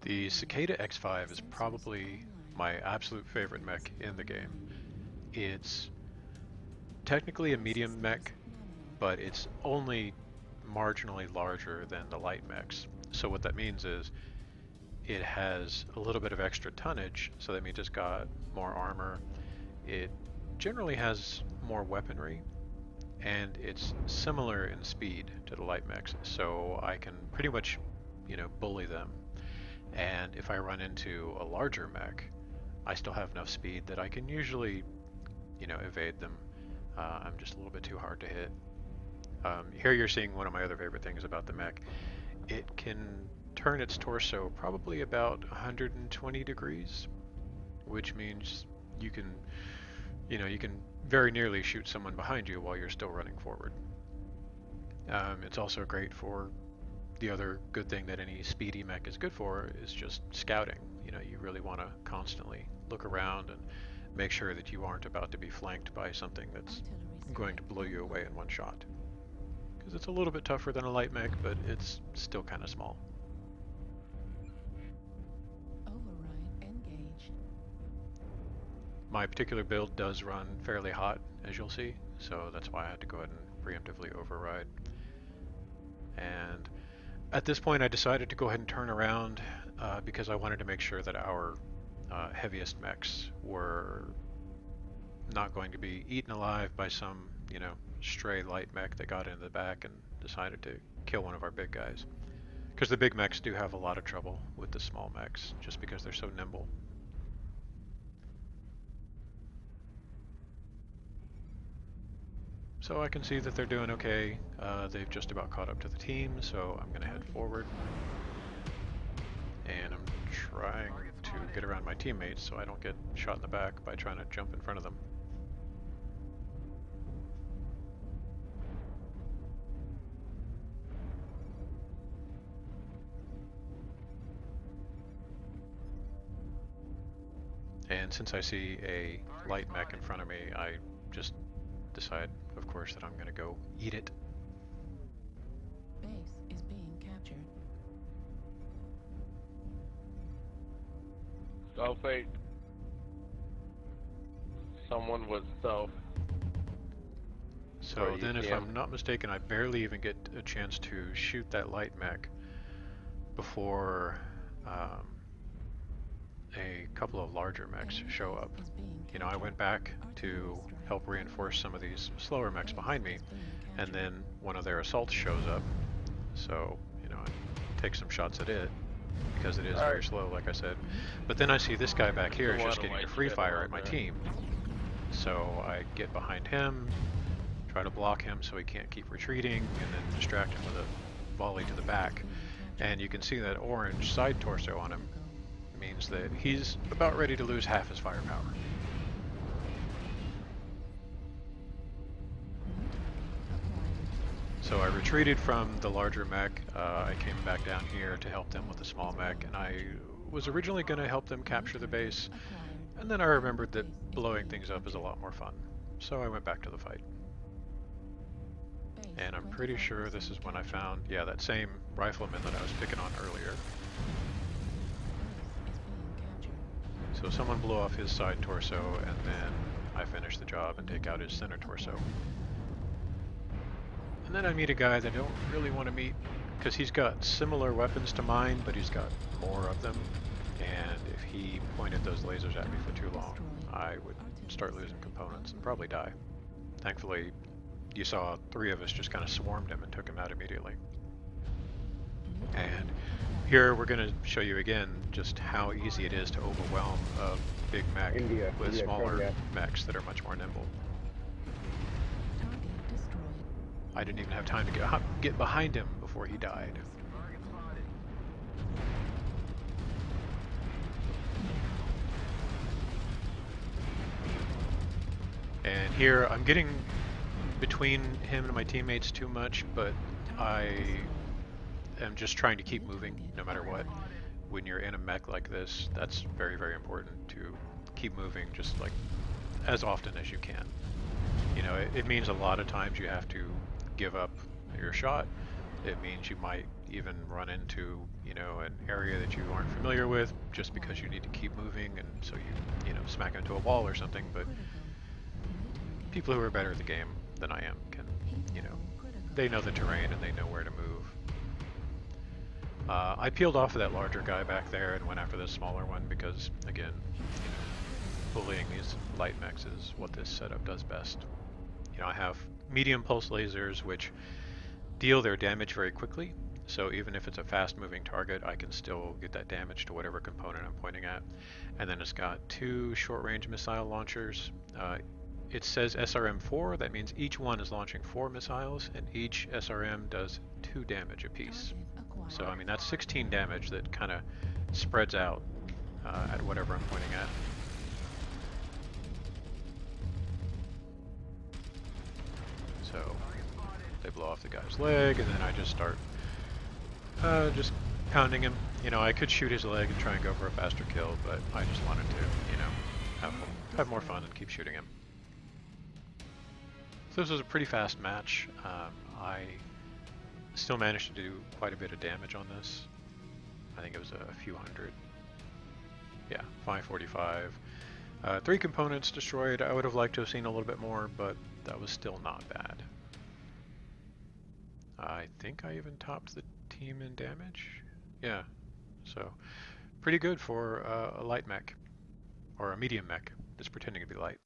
The Cicada X5 is probably my absolute favorite mech in the game. It's technically a medium mech, but it's only marginally larger than the light mechs. So what that means is it has a little bit of extra tonnage, so that means it's got more armor. It generally has more weaponry, and it's similar in speed to the light mechs, so I can pretty much, bully them. And if I run into a larger mech, I still have enough speed that I can usually, evade them. I'm just a little bit too hard to hit. Here you're seeing one of my other favorite things about the mech. It can turn its torso probably about 120 degrees, which means you can, you can very nearly shoot someone behind you while you're still running forward. It's also great for the other good thing that any speedy mech is good for is just scouting. You really want to constantly look around and make sure that you aren't about to be flanked by something that's going to blow you away in one shot. Because it's a little bit tougher than a light mech, but it's still kind of small. Override engaged. My particular build does run fairly hot, as you'll see, so that's why I had to go ahead and preemptively override. And at this point I decided to go ahead and turn around because I wanted to make sure that our heaviest mechs were not going to be eaten alive by some, stray light mech that got into the back and decided to kill one of our big guys. Because the big mechs do have a lot of trouble with the small mechs, just because they're so nimble. So I can see that they're doing okay. They've just about caught up to the team, so I'm going to head forward. And I'm trying to get around my teammates so I don't get shot in the back by trying to jump in front of them. And since I see a light mech in front of me, I just decide, of course, that I'm going to go eat it. Base is being captured. Self-8. Someone was self. So then if I'm not mistaken, I barely even get a chance to shoot that light mech before a couple of larger mechs show up. I went back to help reinforce some of these slower mechs behind me, and then one of their assaults shows up. So, I take some shots at it, because it is very slow, like I said. But then I see this guy back here is just getting a free fire at my team. So I get behind him, try to block him so he can't keep retreating, and then distract him with a volley to the back. And you can see that orange side torso on him means that he's about ready to lose half his firepower. So I retreated from the larger mech. I came back down here to help them with the small mech, and I was originally going to help them capture the base, and then I remembered that blowing things up is a lot more fun. So I went back to the fight. And I'm pretty sure this is when I found, that same rifleman that I was picking on earlier. So someone blew off his side torso, and then I finish the job and take out his center torso. And then I meet a guy that I don't really want to meet, because he's got similar weapons to mine, but he's got more of them. And if he pointed those lasers at me for too long, I would start losing components and probably die. Thankfully, you saw 3 of us just kind of swarmed him and took him out immediately. And here we're going to show you again just how easy it is to overwhelm a big mech with smaller mechs that are much more nimble. I didn't even have time to get behind him before he died. And here I'm getting between him and my teammates too much, but I am just trying to keep moving no matter what. When you're in a mech like this, that's very, very important to keep moving just like as often as you can. It means a lot of times you have to give up your shot. It means you might even run into, an area that you aren't familiar with just because you need to keep moving, and so you smack into a wall or something. But people who are better at the game than I am can, you know, they know the terrain and they know where to move. I peeled off of that larger guy back there and went after this smaller one because, again, bullying these light mechs is what this setup does best. I have medium pulse lasers, which deal their damage very quickly. So even if it's a fast-moving target, I can still get that damage to whatever component I'm pointing at. And then it's got 2 short-range missile launchers. It says SRM-4, that means each one is launching 4 missiles, and each SRM does 2 damage apiece. So, I mean, that's 16 damage that kind of spreads out at whatever I'm pointing at. So, they blow off the guy's leg, and then I just start just pounding him. I could shoot his leg and try and go for a faster kill, but I just wanted to, have more fun and keep shooting him. So this was a pretty fast match. I still managed to do quite a bit of damage on this. I think it was a few hundred. Yeah, 545. 3 components destroyed. I would have liked to have seen a little bit more, but that was still not bad. I think I even topped the team in damage. Yeah, so pretty good for a light mech, or a medium mech that's pretending to be light.